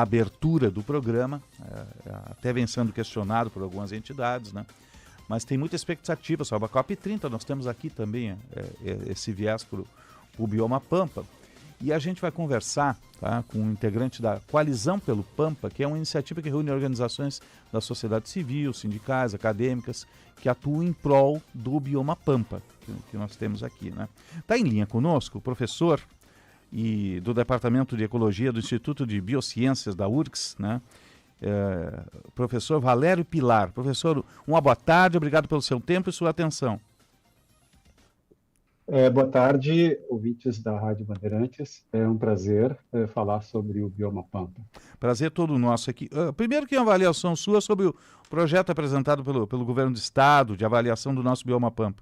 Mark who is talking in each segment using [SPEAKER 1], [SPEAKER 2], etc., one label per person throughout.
[SPEAKER 1] abertura do programa, até vem sendo questionado por algumas entidades, né? Mas tem muita expectativa sobre a COP30. Nós temos aqui também esse viés para o bioma Pampa. E a gente vai conversar, tá, com um integrante da Coalizão pelo Pampa, que é uma iniciativa que reúne organizações da sociedade civil, sindicais, acadêmicas, que atuam em prol do bioma Pampa, que nós temos aqui, né? Está em linha conosco o professor e do Departamento de Ecologia do Instituto de Biociências da URGS, né? Professor Valério Pilar. Professor, uma boa tarde, obrigado pelo seu tempo e sua atenção.
[SPEAKER 2] Boa tarde, ouvintes da Rádio Bandeirantes. É um prazer falar sobre o bioma Pampa.
[SPEAKER 1] Prazer todo nosso aqui. Primeiro, que é uma avaliação sua sobre o projeto apresentado pelo Governo do Estado de avaliação do nosso bioma Pampa.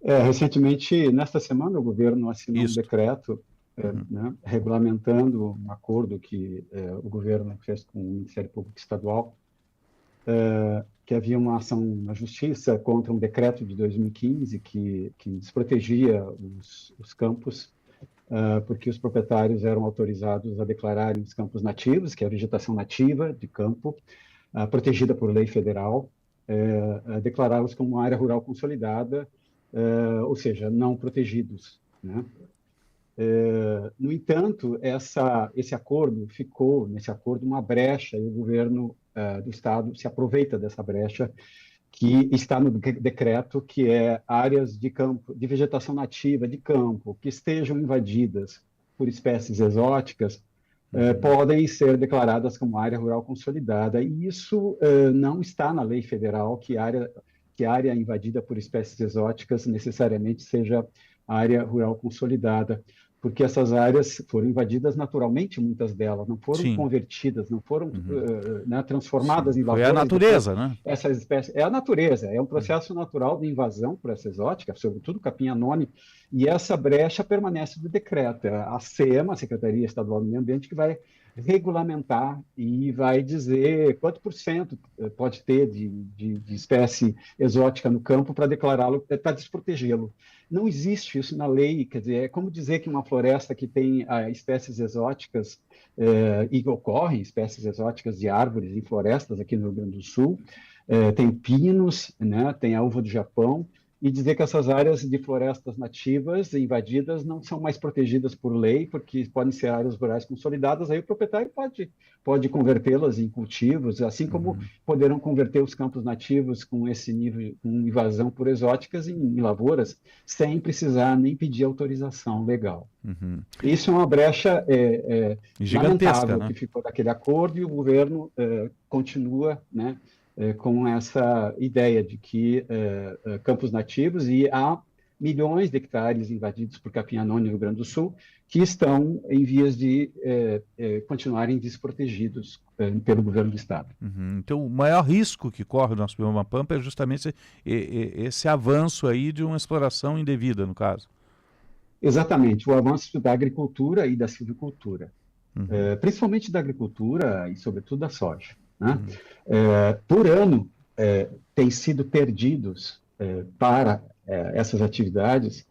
[SPEAKER 2] Recentemente, nesta semana, o governo assinou um decreto né, regulamentando um acordo que o governo fez com o Ministério Público Estadual, que havia uma ação na Justiça contra um decreto de 2015 que desprotegia os campos, porque os proprietários eram autorizados a declararem os campos nativos, que é a vegetação nativa de campo, protegida por lei federal, declará-los como uma área rural consolidada, ou seja, não protegidos, né? No entanto, nesse acordo uma brecha, e o governo do Estado se aproveita dessa brecha, que está no decreto, que é áreas de campo, de vegetação nativa de campo, que estejam invadidas por espécies exóticas, podem ser declaradas como área rural consolidada. E isso não está na lei federal, que área invadida por espécies exóticas necessariamente seja área rural consolidada, porque essas áreas foram invadidas naturalmente, muitas delas, não foram convertidas, não foram transformadas em lavouras.
[SPEAKER 1] Foi a natureza, né?
[SPEAKER 2] Essas espécies, é a natureza, é um processo natural de invasão por essa exótica, sobretudo capim anônimo, e essa brecha permanece do decreto. É a SEMA, a Secretaria Estadual do Meio Ambiente, que vai regulamentar e vai dizer quanto por cento pode ter de espécie exótica no campo para declará-lo, para desprotegê-lo. Não existe isso na lei, quer dizer, é como dizer que uma floresta que tem espécies exóticas, e ocorrem espécies exóticas de árvores em florestas aqui no Rio Grande do Sul, tem pinos, né, tem a uva do Japão, e dizer que essas áreas de florestas nativas invadidas não são mais protegidas por lei, porque podem ser áreas rurais consolidadas, aí o proprietário pode convertê-las em cultivos, assim como poderão converter os campos nativos com esse nível, com invasão por exóticas em lavouras, sem precisar nem pedir autorização legal. Isso é uma brecha lamentável, né, que ficou daquele acordo, e o governo continua, né, com essa ideia de que campos nativos, e há milhões de hectares invadidos por capim anônimo no Rio Grande do Sul, que estão em vias de continuarem desprotegidos pelo governo do Estado.
[SPEAKER 1] Então, o maior risco que corre o nosso bioma Pampa é justamente esse avanço aí de uma exploração indevida, no caso.
[SPEAKER 2] Exatamente, o avanço da agricultura e da silvicultura, principalmente da agricultura e, sobretudo, da soja. Né? Por ano, têm sido perdidos para essas atividades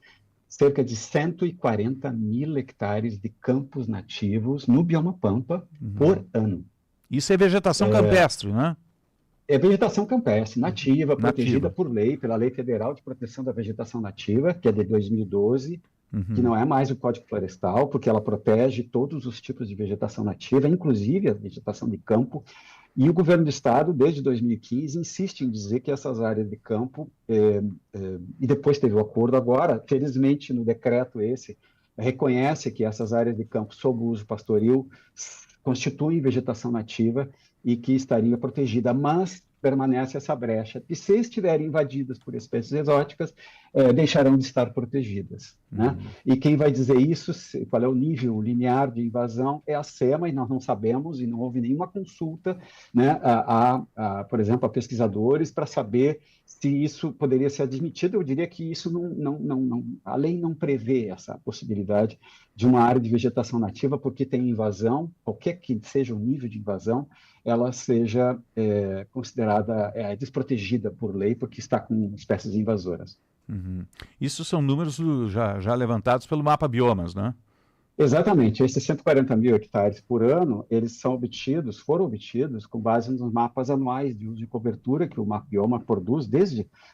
[SPEAKER 2] cerca de 140 mil hectares de campos nativos no bioma Pampa por ano.
[SPEAKER 1] Isso é vegetação campestre, né?
[SPEAKER 2] É vegetação campestre, nativa, protegida por lei, pela Lei Federal de Proteção da Vegetação Nativa, que é de 2012, que não é mais o Código Florestal, porque ela protege todos os tipos de vegetação nativa, inclusive a vegetação de campo. E o governo do Estado, desde 2015, insiste em dizer que essas áreas de campo, e depois teve o acordo agora, felizmente no decreto reconhece que essas áreas de campo sob uso pastoril constituem vegetação nativa e que estaria protegida, mas permanece essa brecha, e se estiverem invadidas por espécies exóticas, deixarão de estar protegidas. Né? E quem vai dizer isso, qual é o nível linear de invasão, é a SEMA, e nós não sabemos, e não houve nenhuma consulta, né, por exemplo, a pesquisadores, para saber se isso poderia ser admitido. Eu diria que isso a lei não prevê essa possibilidade de uma área de vegetação nativa, porque tem invasão, qualquer que seja o nível de invasão, ela seja considerada desprotegida por lei, porque está com espécies invasoras.
[SPEAKER 1] Isso são números já levantados pelo Mapa Biomas, né?
[SPEAKER 2] Exatamente, esses 140 mil hectares por ano, eles foram obtidos com base nos mapas anuais de uso de cobertura que o MapBioma produz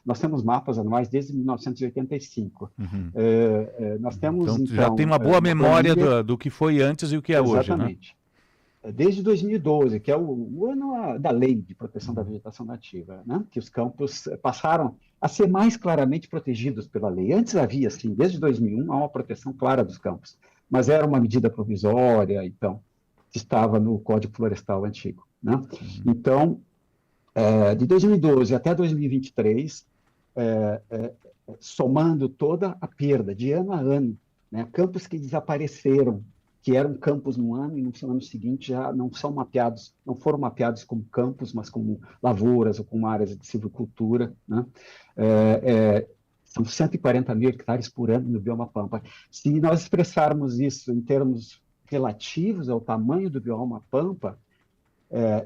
[SPEAKER 2] nós temos mapas anuais desde 1985.
[SPEAKER 1] Uhum.
[SPEAKER 2] Nós temos,
[SPEAKER 1] Então, tu já tem
[SPEAKER 2] então,
[SPEAKER 1] uma boa
[SPEAKER 2] uma
[SPEAKER 1] memória
[SPEAKER 2] planilha,
[SPEAKER 1] do que foi antes e o que é hoje, né?
[SPEAKER 2] exatamente, desde 2012, que é o ano da lei de proteção da vegetação nativa, né? Que os campos passaram a ser mais claramente protegidos pela lei. Antes havia, sim, desde 2001, há uma proteção clara dos campos, mas era uma medida provisória, então, que estava no Código Florestal antigo, né? Então, de 2012 até 2023, somando toda a perda de ano a ano, né? Campos que desapareceram, que eram campos no ano e no ano seguinte já não são mapeados, não foram mapeados como campos, mas como lavouras ou como áreas de silvicultura, né? São 140 mil hectares por ano no bioma Pampa. Se nós expressarmos isso em termos relativos ao tamanho do bioma Pampa,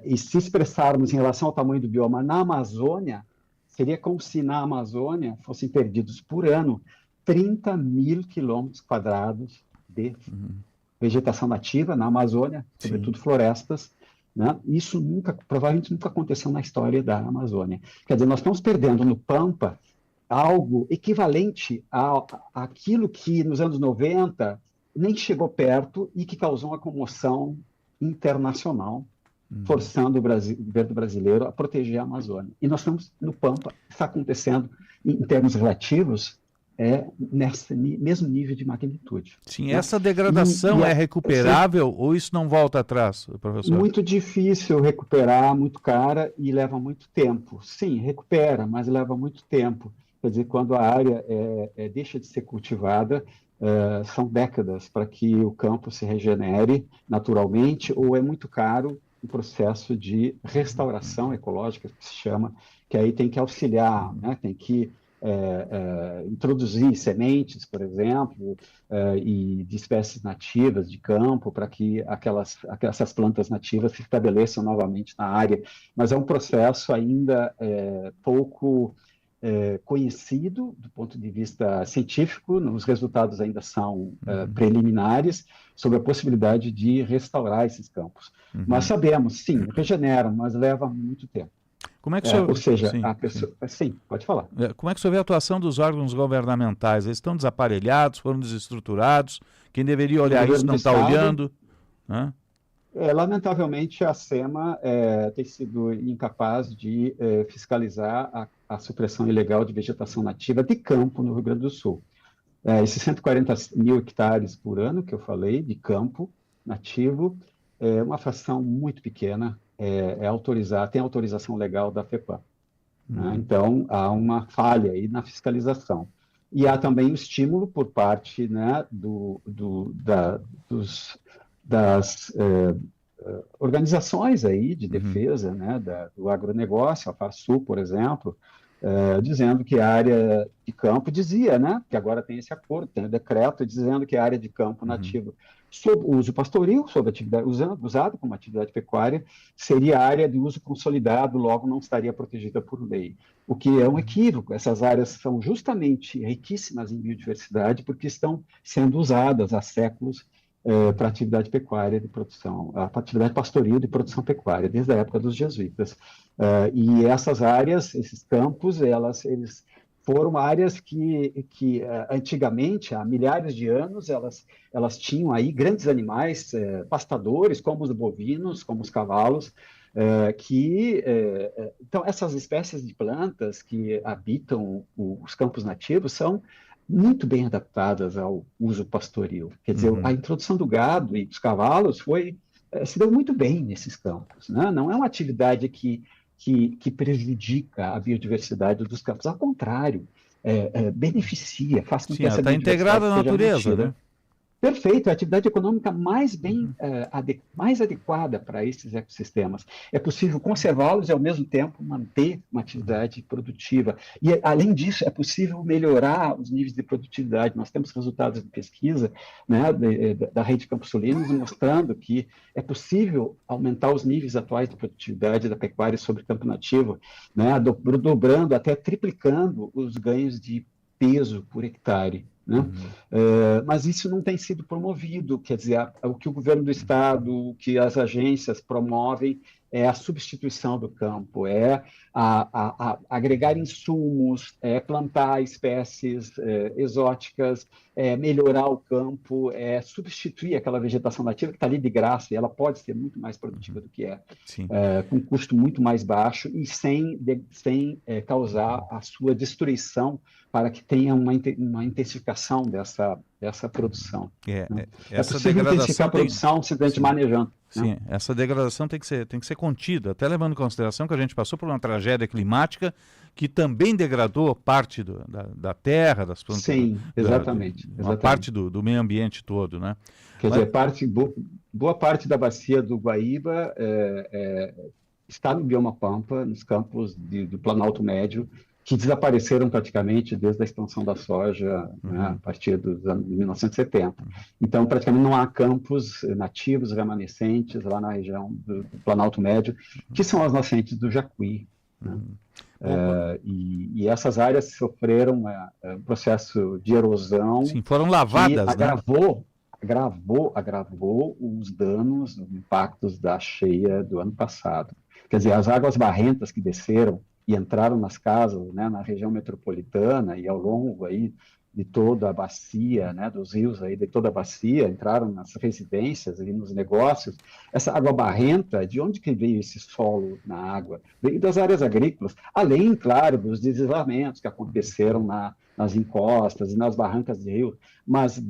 [SPEAKER 2] e se expressarmos em relação ao tamanho do bioma na Amazônia, seria como se na Amazônia fossem perdidos por ano 30 mil quilômetros quadrados de vegetação nativa na Amazônia, sobretudo florestas, né? Isso provavelmente nunca aconteceu na história da Amazônia. Quer dizer, nós estamos perdendo no Pampa algo equivalente àquilo que nos anos 90 nem chegou perto e que causou uma comoção internacional, forçando o governo brasileiro a proteger a Amazônia. E nós estamos no Pampa, está acontecendo em termos relativos, nesse mesmo nível de magnitude.
[SPEAKER 1] Sim,
[SPEAKER 2] né?
[SPEAKER 1] essa degradação é recuperável ou isso não volta atrás, professor?
[SPEAKER 2] Muito difícil recuperar, muito cara e leva muito tempo. Sim, recupera, mas leva muito tempo. Quer dizer, quando a área deixa de ser cultivada, são décadas para que o campo se regenere naturalmente, ou é muito caro o processo de restauração ecológica, que se chama, que aí tem que auxiliar, né? Tem que introduzir sementes, por exemplo, e de espécies nativas de campo para que essas plantas nativas se estabeleçam novamente na área. Mas é um processo ainda pouco conhecido do ponto de vista científico, os resultados ainda são preliminares sobre a possibilidade de restaurar esses campos. Mas sabemos, sim, regeneram, mas leva muito tempo.
[SPEAKER 1] Como é que o senhor...
[SPEAKER 2] Ou seja, a pessoa... Sim, pode falar.
[SPEAKER 1] Como é que o senhor vê a atuação dos órgãos governamentais? Eles estão desaparelhados, foram desestruturados? Quem deveria olhar isso não está olhando? Né?
[SPEAKER 2] Lamentavelmente, a SEMA tem sido incapaz de fiscalizar a supressão ilegal de vegetação nativa de campo no Rio Grande do Sul. Esses 140 mil hectares por ano que eu falei de campo nativo é uma fração muito pequena, tem autorização legal da FEPAM. Né? Então, há uma falha aí na fiscalização. E há também o estímulo por parte, né, das organizações aí de defesa, né, do agronegócio, a FASU, por exemplo, dizendo que a área de campo, né, que agora tem esse acordo, tem o decreto dizendo que a área de campo nativo sob uso pastoril, sob atividade usada como atividade pecuária, seria área de uso consolidado, logo não estaria protegida por lei. O que é um equívoco. Essas áreas são justamente riquíssimas em biodiversidade porque estão sendo usadas há séculos para atividade pecuária de produção, para atividade pastoril de produção pecuária, desde a época dos jesuítas. E essas áreas, esses campos, eles foram áreas que antigamente, há milhares de anos, elas tinham aí grandes animais pastadores, como os bovinos, como os cavalos, então essas espécies de plantas que habitam os campos nativos são muito bem adaptadas ao uso pastoril. Quer dizer, a introdução do gado e dos cavalos se deu muito bem nesses campos. Né? Não é uma atividade que prejudica a biodiversidade dos campos. Ao contrário, beneficia, faz com que essa
[SPEAKER 1] está integrada na natureza,
[SPEAKER 2] mantida.
[SPEAKER 1] né?
[SPEAKER 2] Perfeito, é a atividade econômica mais adequada para esses ecossistemas. É possível conservá-los e, ao mesmo tempo, manter uma atividade produtiva. E, além disso, é possível melhorar os níveis de produtividade. Nós temos resultados de pesquisa, né, da Rede Campos Sulinos mostrando que é possível aumentar os níveis atuais de produtividade da pecuária sobre campo nativo, né, dobrando, até triplicando os ganhos de peso por hectare. né?
[SPEAKER 1] Uhum.
[SPEAKER 2] Mas isso não tem sido promovido, quer dizer, o que o governo do estado, o que as agências promovem é a substituição do campo, é agregar insumos, é plantar espécies exóticas, é melhorar o campo, é substituir aquela vegetação nativa que está ali de graça, e ela pode ser muito mais produtiva do que
[SPEAKER 1] Sim.
[SPEAKER 2] com um custo muito mais baixo e sem causar a sua destruição para que tenha uma intensificação dessa produção. Né? É
[SPEAKER 1] Essa
[SPEAKER 2] possível intensificar
[SPEAKER 1] degradação
[SPEAKER 2] a produção simplesmente
[SPEAKER 1] sim,
[SPEAKER 2] manejando. Né?
[SPEAKER 1] sim, essa degradação tem que ser contida, até levando em consideração que a gente passou por uma tragédia climática que também degradou parte da terra, das plantas,
[SPEAKER 2] Sim, exatamente.
[SPEAKER 1] uma parte do meio ambiente todo, né?
[SPEAKER 2] Quer
[SPEAKER 1] Mas,
[SPEAKER 2] dizer, boa parte da bacia do Guaíba está no bioma Pampa, nos campos do Planalto Médio, que desapareceram praticamente desde a expansão da soja, né, a partir dos anos de 1970. Então, praticamente não há campos nativos remanescentes lá na região do Planalto Médio, que são as nascentes do Jacuí. Né? E essas áreas sofreram um processo de erosão
[SPEAKER 1] sim, foram
[SPEAKER 2] que
[SPEAKER 1] lavadas, né?
[SPEAKER 2] agravou os danos, os impactos da cheia do ano passado. Quer dizer, as águas barrentas que desceram e entraram nas casas, né, na região metropolitana e ao longo aí de toda a bacia, né, dos rios aí de toda a bacia, entraram nas residências e nos negócios. Essa água barrenta, de onde que veio esse solo na água? Veio das áreas agrícolas, além, claro, dos deslizamentos que aconteceram nas encostas e nas barrancas de rio, mas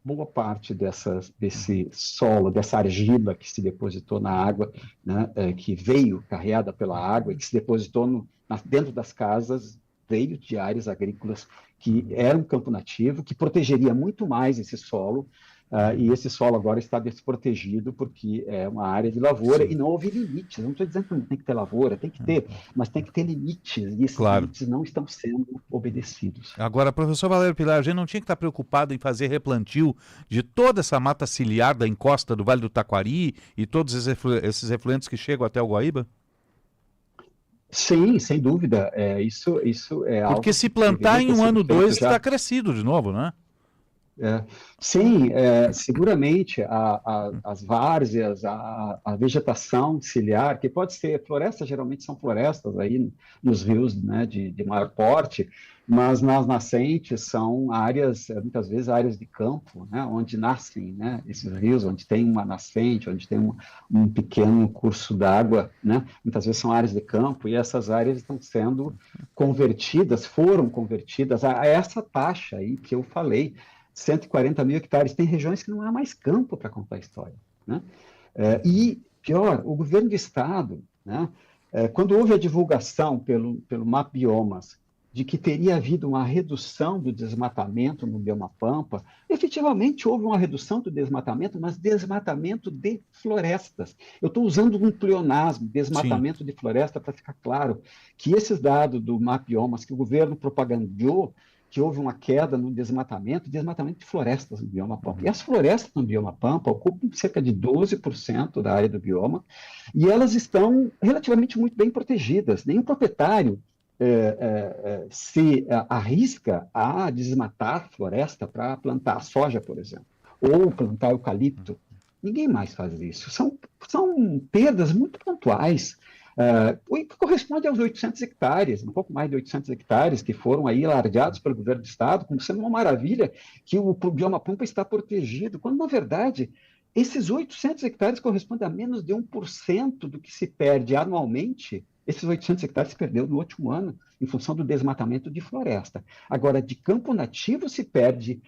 [SPEAKER 2] boa parte desse solo, dessa argila que se depositou na água, né, que veio carregada pela água e que se depositou dentro das casas, veio de áreas agrícolas que era um campo nativo, que protegeria muito mais esse solo, e esse solo agora está desprotegido porque é uma área de lavoura. Sim. E não houve limites. Não estou dizendo que não tem que ter lavoura, tem que ter, mas tem que ter limites, e esses limites não estão sendo obedecidos.
[SPEAKER 1] Agora, professor Valério Pilar, a gente não tinha que estar preocupado em fazer replantio de toda essa mata ciliar da encosta do Vale do Taquari e todos esses efluentes que chegam até o Guaíba?
[SPEAKER 2] Sim, sem dúvida. Isso é algo.
[SPEAKER 1] Porque se plantar em um ano, dois, está crescido de novo, né?
[SPEAKER 2] Sim, seguramente as várzeas, a vegetação ciliar, que pode ser floresta, geralmente são florestas aí nos rios, né, de maior porte, mas nas nascentes são áreas, muitas vezes áreas de campo, né, onde nascem, né, esses rios, onde tem uma nascente, onde tem um pequeno curso d'água, né, muitas vezes são áreas de campo, e essas áreas estão sendo foram convertidas a essa taxa aí que eu falei, 140 mil hectares. Tem regiões que não há mais campo para contar a história. Né? E, pior, o governo do Estado, né, quando houve a divulgação pelo MapBiomas de que teria havido uma redução do desmatamento no bioma Pampa, efetivamente houve uma redução do desmatamento, mas desmatamento de florestas. Eu estou usando um pleonasmo, desmatamento Sim. de floresta, para ficar claro que esses dados do MapBiomas que o governo propagandeou, que houve uma queda no desmatamento de florestas no bioma Pampa. E as florestas no bioma Pampa ocupam cerca de 12% da área do bioma, e elas estão relativamente muito bem protegidas. Nenhum proprietário se arrisca a desmatar floresta para plantar soja, por exemplo, ou plantar eucalipto. Ninguém mais faz isso. São perdas muito pontuais. O que corresponde aos 800 hectares, um pouco mais de 800 hectares, que foram aí largados pelo governo do Estado, como sendo uma maravilha que o bioma Pampa está protegido, quando, na verdade, esses 800 hectares correspondem a menos de 1% do que se perde anualmente. Esses 800 hectares se perdeu no último ano, em função do desmatamento de floresta. Agora, de campo nativo se perde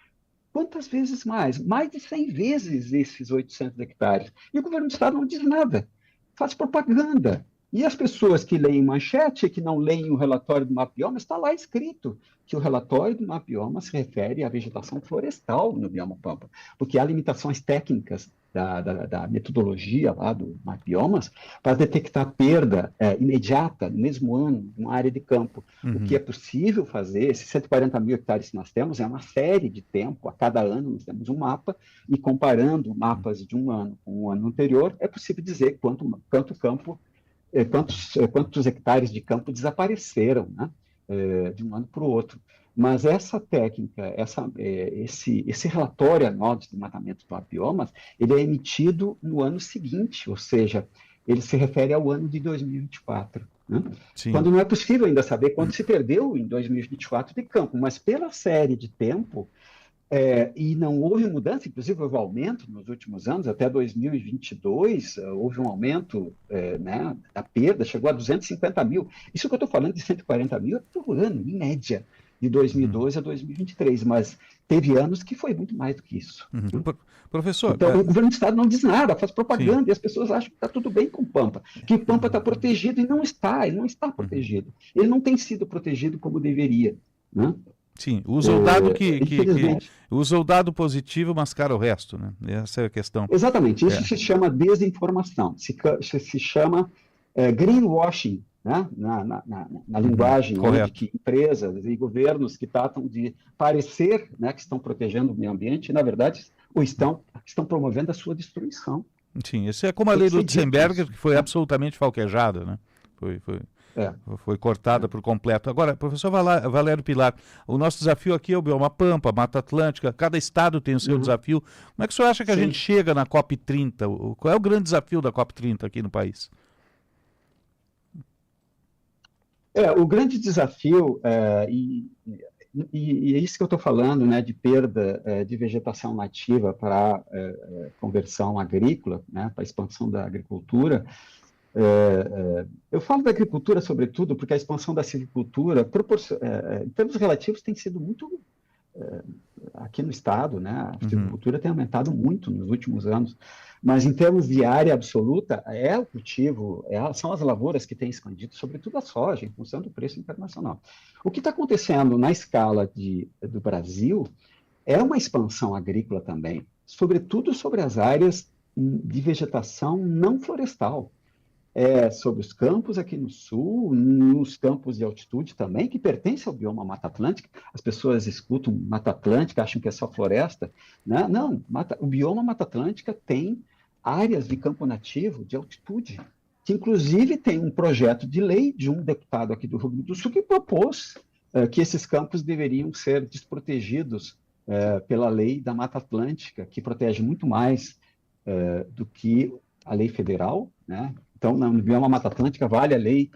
[SPEAKER 2] quantas vezes mais? Mais de 100 vezes esses 800 hectares. E o governo do Estado não diz nada, faz propaganda. E as pessoas que leem manchete, que não leem o relatório do MapBioma, está lá escrito que o relatório do MapBioma se refere à vegetação florestal no bioma Pampa, porque há limitações técnicas da metodologia lá do MapBiomas para detectar perda imediata, no mesmo ano, numa área de campo. O que é possível fazer, esses 140 mil hectares que nós temos, é uma série de tempo, a cada ano nós temos um mapa, e comparando mapas de um ano com o ano anterior, é possível dizer quanto campo quantos hectares de campo desapareceram, né, de um ano para o outro. Mas essa técnica, esse relatório anual de desmatamento por biomas, ele é emitido no ano seguinte, ou seja, ele se refere ao ano de 2024. Né?
[SPEAKER 1] Sim.
[SPEAKER 2] Quando não é possível ainda saber quanto se perdeu em 2024 de campo, mas pela série de tempo, e não houve mudança, inclusive houve aumento nos últimos anos, até 2022 houve um aumento né, da perda, chegou a 250 mil. Isso que eu estou falando de 140 mil é por ano, em média, de 2012 a 2023, mas teve anos que foi muito mais do que isso.
[SPEAKER 1] Professor...
[SPEAKER 2] Então, o governo do estado não diz nada, faz
[SPEAKER 1] Sim.
[SPEAKER 2] propaganda, e as pessoas acham que está tudo bem com o Pampa, que o Pampa está protegido, e não está, ele não está protegido. Ele não tem sido protegido como deveria, né?
[SPEAKER 1] Sim, usa o dado
[SPEAKER 2] Infelizmente.
[SPEAKER 1] usa o dado positivo, mascara o resto, né? Essa é a questão.
[SPEAKER 2] Exatamente, isso se chama desinformação, se chama greenwashing, né? Na linguagem onde
[SPEAKER 1] Correto.
[SPEAKER 2] que empresas e governos que tratam de parecer, né, que estão protegendo o meio ambiente, na verdade, estão promovendo a sua destruição.
[SPEAKER 1] Sim, isso é como a
[SPEAKER 2] Tem
[SPEAKER 1] lei
[SPEAKER 2] que ser dito
[SPEAKER 1] Lutzenberger,
[SPEAKER 2] isso,
[SPEAKER 1] que foi
[SPEAKER 2] né?
[SPEAKER 1] absolutamente falquejada, né? Foi cortada por completo. Agora, professor Valério Pilar, o nosso desafio aqui é o bioma Pampa, Mata Atlântica, cada estado tem o seu desafio. Como é que o senhor acha que a gente chega na COP30? Qual é o grande desafio da COP30 aqui no país?
[SPEAKER 2] O grande desafio, e é isso que eu estou falando, né, de perda de vegetação nativa para conversão agrícola, né, para expansão da agricultura. Eu falo da agricultura, sobretudo, porque a expansão da silvicultura, em termos relativos, tem sido muito aqui no estado, né? A silvicultura tem aumentado muito nos últimos anos, mas em termos de área absoluta, o cultivo, são as lavouras que têm expandido, sobretudo a soja, em função do preço internacional. O que está acontecendo na escala do Brasil é uma expansão agrícola também, sobretudo sobre as áreas de vegetação não florestal. Sobre os campos aqui no sul, nos campos de altitude também, que pertencem ao bioma Mata Atlântica. As pessoas escutam Mata Atlântica, acham que é só floresta, né? Não, o bioma Mata Atlântica tem áreas de campo nativo de altitude, que inclusive tem um projeto de lei de um deputado aqui do Rio Grande do Sul que propôs que esses campos deveriam ser desprotegidos pela lei da Mata Atlântica, que protege muito mais do que a lei federal, né? Então, no bioma Mata Atlântica, vale a lei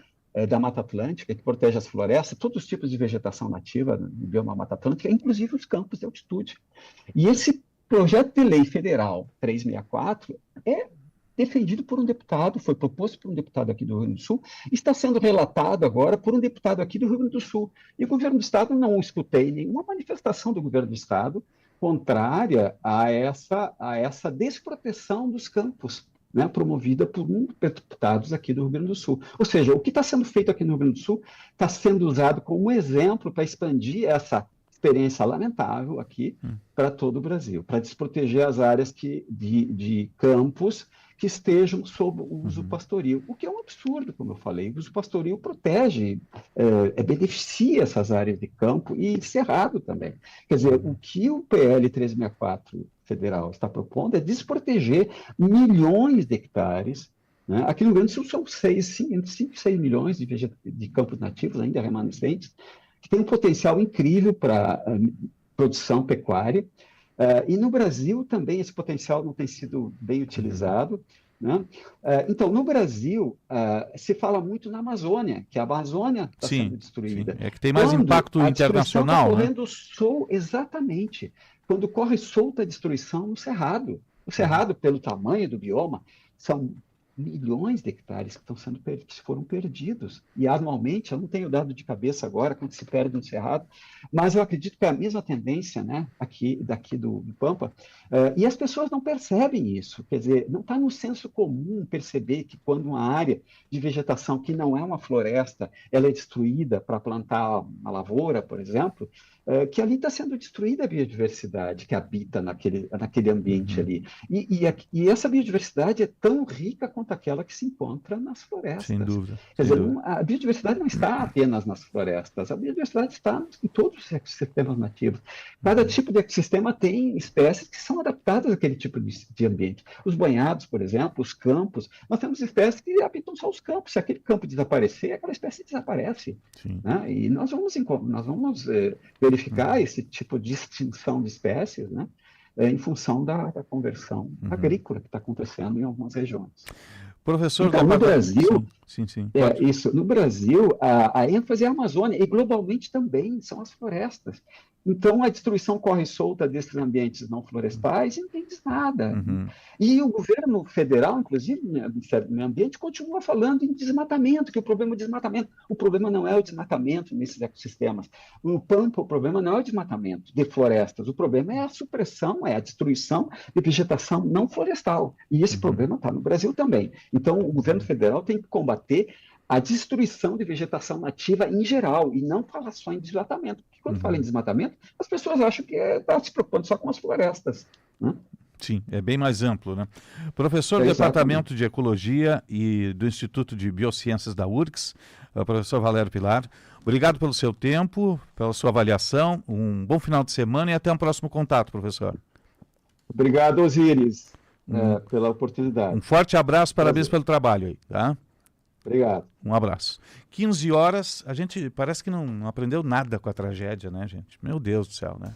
[SPEAKER 2] da Mata Atlântica, que protege as florestas, todos os tipos de vegetação nativa no bioma Mata Atlântica, inclusive os campos de altitude. E esse projeto de lei federal 364 é defendido por um deputado, foi proposto por um deputado aqui do Rio Grande do Sul, está sendo relatado agora por um deputado aqui do Rio Grande do Sul. E o governo do Estado, não escutei nenhuma manifestação do governo do Estado contrária a essa desproteção dos campos, né, promovida por deputados aqui do Rio Grande do Sul. Ou seja, o que está sendo feito aqui no Rio Grande do Sul está sendo usado como exemplo para expandir essa experiência lamentável aqui para todo o Brasil, para desproteger as áreas de campos que estejam sob o uso pastoril, o que é um absurdo, como eu falei. O uso pastoril protege, beneficia essas áreas de campo e cerrado também. Quer dizer, o que o PL 364 federal está propondo é desproteger milhões de hectares, né? Aqui no Rio Grande do Sul são 5, 6 milhões de campos nativos ainda remanescentes, que tem um potencial incrível para produção pecuária. E no Brasil também esse potencial não tem sido bem utilizado, né? Então, no Brasil, se fala muito na Amazônia, que a Amazônia está sendo destruída.
[SPEAKER 1] Sim. É que tem mais impacto internacional,
[SPEAKER 2] está correndo exatamente, quando corre solta a destruição no Cerrado. O Cerrado, pelo tamanho do bioma, são milhões de hectares que foram perdidos. E anualmente, eu não tenho dado de cabeça agora quanto se perde no Cerrado, mas eu acredito que é a mesma tendência, né, daqui do Pampa, e as pessoas não percebem isso. Quer dizer, não está no senso comum perceber que quando uma área de vegetação que não é uma floresta, ela é destruída para plantar uma lavoura, por exemplo, que ali está sendo destruída a biodiversidade que habita naquele ambiente ali. E essa biodiversidade é tão rica quanto aquela que se encontra nas florestas.
[SPEAKER 1] Sem dúvida.
[SPEAKER 2] Quer dizer, a biodiversidade não está apenas nas florestas, a biodiversidade está em todos os ecossistemas nativos. Cada tipo de ecossistema tem espécies que são adaptadas àquele tipo de ambiente. Os banhados, por exemplo, os campos, nós temos espécies que habitam só os campos. Se aquele campo desaparecer, aquela espécie desaparece. Né? E nós vamos verificar verificar esse tipo de extinção de espécies, né, em função da conversão agrícola que está acontecendo em algumas regiões.
[SPEAKER 1] Professor,
[SPEAKER 2] então, no Brasil,
[SPEAKER 1] sim.
[SPEAKER 2] No Brasil, a ênfase é a Amazônia, e globalmente também são as florestas. Então, a destruição corre solta desses ambientes não florestais e não tem nada. E o governo federal, inclusive, o Ministério do Meio Ambiente, continua falando em desmatamento, que o problema é o desmatamento. O problema não é o desmatamento nesses ecossistemas. No Pampa, o problema não é o desmatamento de florestas, o problema é a supressão, é a destruição de vegetação não florestal. E esse problema está no Brasil também. Então, o governo federal tem que combater a destruição de vegetação nativa em geral, e não falar só em desmatamento. Porque quando fala em desmatamento, as pessoas acham que está se preocupando só com as florestas, né?
[SPEAKER 1] Sim, é bem mais amplo, né? Professor do Departamento de Ecologia e do Instituto de Biociências da URGS, professor Valério Pilar, obrigado pelo seu tempo, pela sua avaliação, um bom final de semana e até um próximo contato, professor.
[SPEAKER 2] Obrigado, Osíris, pela oportunidade.
[SPEAKER 1] Um forte abraço, parabéns pelo trabalho aí, tá?
[SPEAKER 2] Obrigado.
[SPEAKER 1] Um abraço. 15 horas, a gente parece que não aprendeu nada com a tragédia, né, gente? Meu Deus do céu, né?